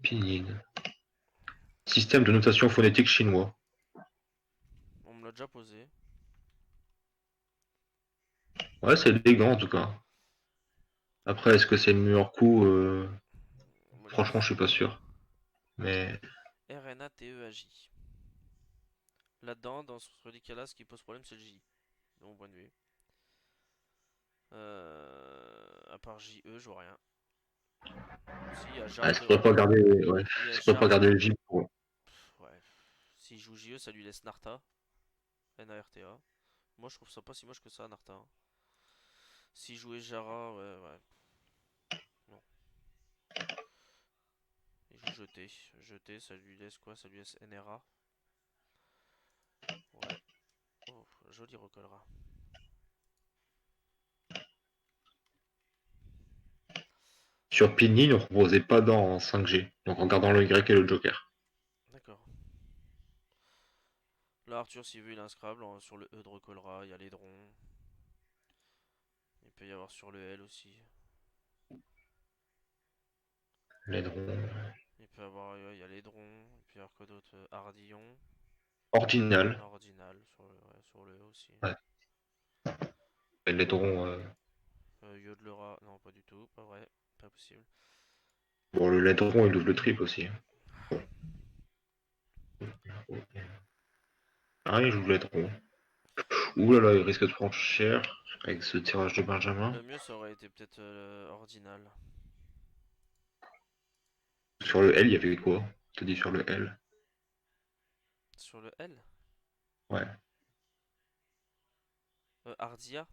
Pinine. Système de notation phonétique chinois. On me l'a déjà posé. Ouais, c'est élégant en tout cas. Après, est-ce que c'est le meilleur coup? Moi, je Franchement, kiffe. je suis pas sûr. Mais RNATEAJ. Là-dedans, dans ce reliquat-là, ce qui pose problème, c'est le J, de mon point de vue. À part JE, je vois rien. Si, il y a ah, je pourrais pas garder, ouais, il y a je pourrais pas Jar. garder le J pour. Ouais. S'il joue JE, ça lui laisse Narta. Narta. Moi, je trouve ça pas si moche que ça, Narta, hein. S'il jouait Jara, ouais, ouais. Non. Il joue jeté. Jeté, ça lui laisse quoi? Ça lui laisse NRA. Ouais. Oh, joli recolera. Sur Pinine, on proposait pas dans 5G. Donc en gardant le Y et le Joker. D'accord. Là, Arthur, s'il veut, il a un Scrabble. Sur le E de recolera, il y a les drons. Il peut y avoir sur le L aussi. L'aideron. Il peut y avoir, il y a les drons. Il peut y avoir quoi d'autre? Ardillon. Ordinal. Ordinal sur le E aussi. Ouais. Et l'aideron. Yodelera, non, pas du tout. Pas vrai. Pas possible. Bon, le l'aideron, il ouvre le triple aussi. Ah, il joue l'aideron. Ouh là là, il risque de prendre cher avec ce tirage de Benjamin. Le mieux, ça aurait été peut-être Ordinal. Sur le L, il y avait quoi? Je te dis sur le L. Sur le L? Ouais. Ardia?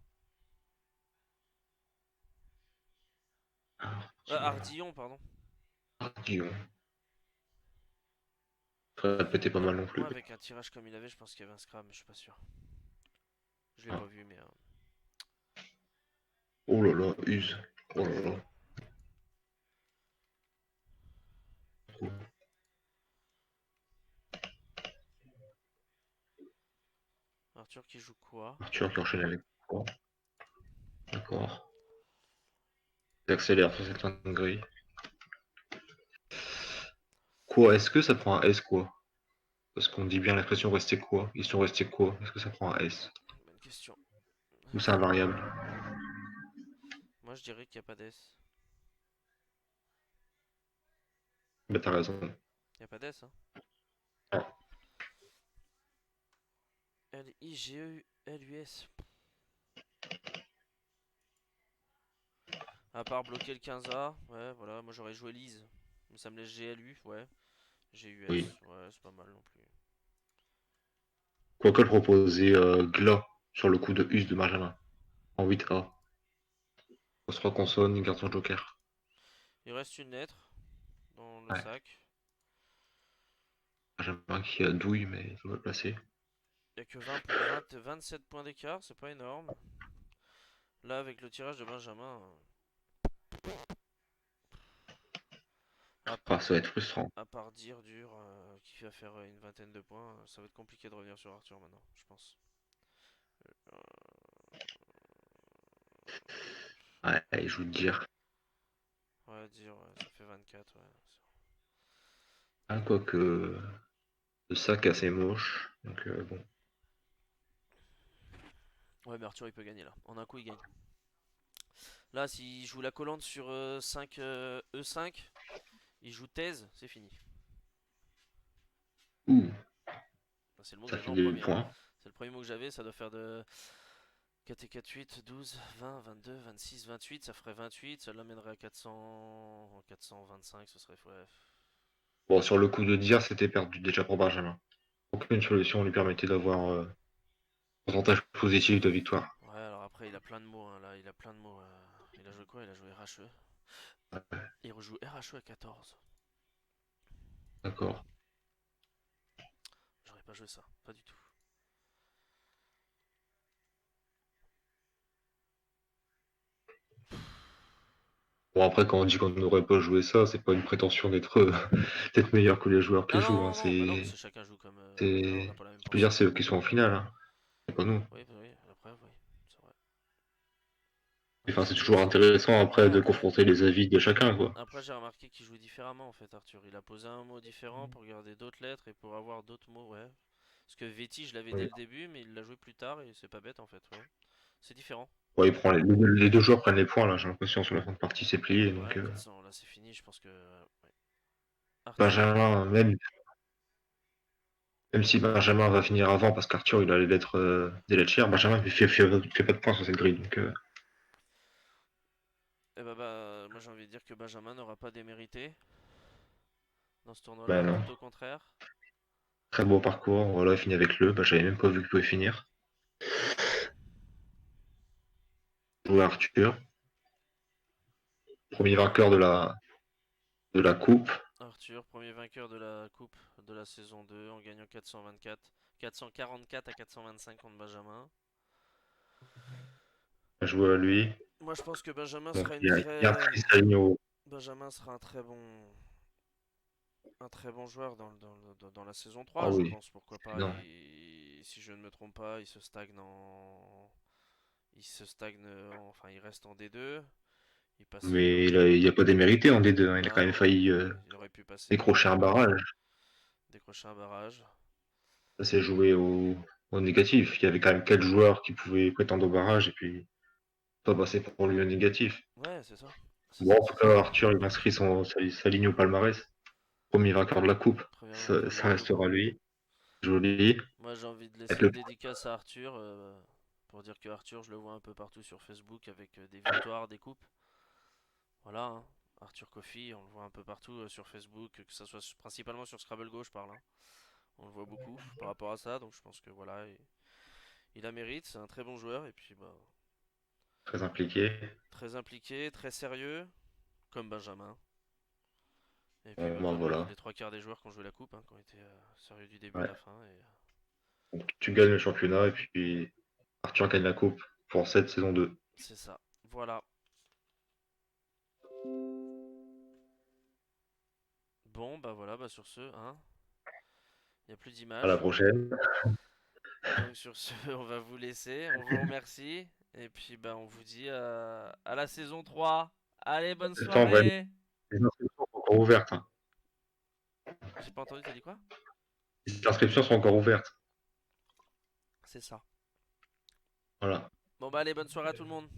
Ardillon. Ardillon, pardon. Ardillon. Ça pétait pas mal non plus. Moi, avec un tirage comme il avait, je pense qu'il y avait un scram, mais je suis pas sûr. Je l'ai pas vu, mais. Oh là là, use. Oh là là. Arthur qui joue quoi? Arthur qui enchaîne avec quoi? D'accord. Il accélère sur cette fin de grille. Quoi? Est-ce que ça prend un S quoi? Parce qu'on dit bien l'expression rester quoi? Ils sont restés quoi? Est-ce que ça prend un S? Bonne question. Ou c'est invariable? Moi, je dirais qu'il n'y a pas d'S. Bah t'as raison. Il n'y a pas d'S, hein. Ah, Ligeulus. À part bloquer le 15A, ouais, voilà, moi j'aurais joué Lise. Mais ça me laisse GLU, ouais. oui. GUS, ouais, c'est pas mal non plus. Quoique le proposer Gla sur le coup de Us de Benjamin. En 8A. Pose 3 consonnes, il garde son joker. Il reste une lettre dans le Ouais. sac. Benjamin qui a douille mais il faut le placer. Il y a que 27 points d'écart, c'est pas énorme. Là, avec le tirage de Benjamin, à, Ah, ça va être frustrant. à part dire dur qui va faire une vingtaine de points, ça va être compliqué de revenir sur Arthur maintenant, je pense. Ouais, il joue de dire. Ouais, dire, ouais, ça fait 24, ouais. Ah, quoique, le sac assez moche. Donc, bon. Ouais, mais Arthur il peut gagner là. En un coup, il gagne. Là, s'il joue la collante sur 5 E5, il joue thèse, c'est fini. Ouh, Enfin, c'est le mot que ça j'avais fait en des premier, hein. points. C'est le premier mot que j'avais, ça doit faire de 4 et 4, 8, 12, 20, 22, 26, 28, ça ferait 28, ça l'amènerait à 400, 425, ce serait, ouais. Bon, sur le coup de dire, c'était perdu déjà pour Benjamin. Aucune solution lui permettait d'avoir pourcentage positif de victoire. Ouais, alors après, il a plein de mots, hein, là, il a plein de mots. Il a joué quoi? Il a joué RHE. Ouais, Il rejoue RHE à 14. d'accord. J'aurais pas joué ça, pas du tout. Bon, après, quand on dit qu'on n'aurait pas joué ça, c'est pas une prétention d'être d'être meilleur que les joueurs qui Ah jouent. non, Hein. non, non, bah non, c'est chacun joue comme. Voilà, on n'a pas la même Je peux dire, pensée. c'est eux qui sont en finale, hein. C'est pas nous. Oui, bah oui, la preuve, oui, c'est vrai. Enfin, c'est toujours intéressant Ouais, après de confronter les avis de chacun, quoi. après j'ai remarqué qu'il joue différemment en fait, Arthur. Il a posé un mot différent pour garder d'autres lettres et pour avoir d'autres mots, ouais. Parce que Veti, je l'avais dès Oui. le début, mais il l'a joué plus tard et c'est pas bête en fait, ouais. C'est différent. Ouais, il prend les deux joueurs prennent les points, là, j'ai l'impression, sur la fin de partie, c'est plié. Donc, Ouais, 400, là c'est fini, je pense que. Ouais. Arthur, Benjamin, même si Benjamin va finir avant, parce qu'Arthur, il a les lettres des lettres chères, Benjamin fait pas de points sur cette grille. Donc, eh bah, moi j'ai envie de dire que Benjamin n'aura pas démérité dans ce bah tournoi-là, non. tout au contraire. Très beau parcours. Voilà, il finit avec le. Bah, j'avais même pas vu qu'il pouvait finir. Jouer Arthur. Premier vainqueur de la coupe. Arthur, premier vainqueur de la coupe de la saison 2 en gagnant 444 à 425 contre Benjamin. Jouer à lui. Moi je pense que Benjamin Donc, sera une il y a un très. Tristagno. Benjamin sera un très bon joueur dans la saison Ah 3, je oui, pense. Pourquoi pas. non. Si je ne me trompe pas, il se stagne en. Il se stagne. Enfin, il reste en D2. Il passe. Mais il a pas démérité en D2. Hein. Il a quand Non, même non, failli il aurait pu passer. décrocher un barrage. Décrocher un barrage. Ça s'est joué au négatif. Il y avait quand même 4 joueurs qui pouvaient prétendre au barrage et puis pas passer pour lui au négatif. Ouais, c'est ça. C'est Bon, ça, en tout c'est ça. cas, Arthur, il inscrit sa ligne au palmarès. Premier vainqueur de la coupe. Premier vainqueur de la Ça coupe. restera lui. Joli. Moi, j'ai envie de laisser Avec une le dédicace à Arthur. Pour dire que Arthur, je le vois un peu partout sur Facebook avec des victoires, des coupes. Voilà, hein. Arthur Coffey, on le voit un peu partout sur Facebook, que ça soit principalement sur Scrabble Go, je parle, hein. On le voit beaucoup par rapport à ça, donc je pense que voilà, il a mérite, c'est un très bon joueur, et puis bah, très impliqué. très impliqué, très sérieux, comme Benjamin. Et puis bah, Ben comme voilà. les trois quarts des joueurs qui ont joué la coupe, hein, qui ont été sérieux du début à Ouais. la fin. Et, Donc, tu gagnes le championnat et puis Arthur gagne la coupe pour cette saison 2. c'est ça. Voilà. Bon, bah voilà, bah sur ce, hein, il n'y a plus À la d'images. prochaine. Donc sur ce, on va vous laisser. On vous remercie. Et puis bah on vous dit à la saison 3. Allez, bonne Septembre, soirée. les inscriptions sont encore ouvertes. Hein. J'ai pas entendu, t'as dit quoi? Les inscriptions sont encore ouvertes. C'est ça. Voilà. Bon bah allez, bonne soirée à tout le monde.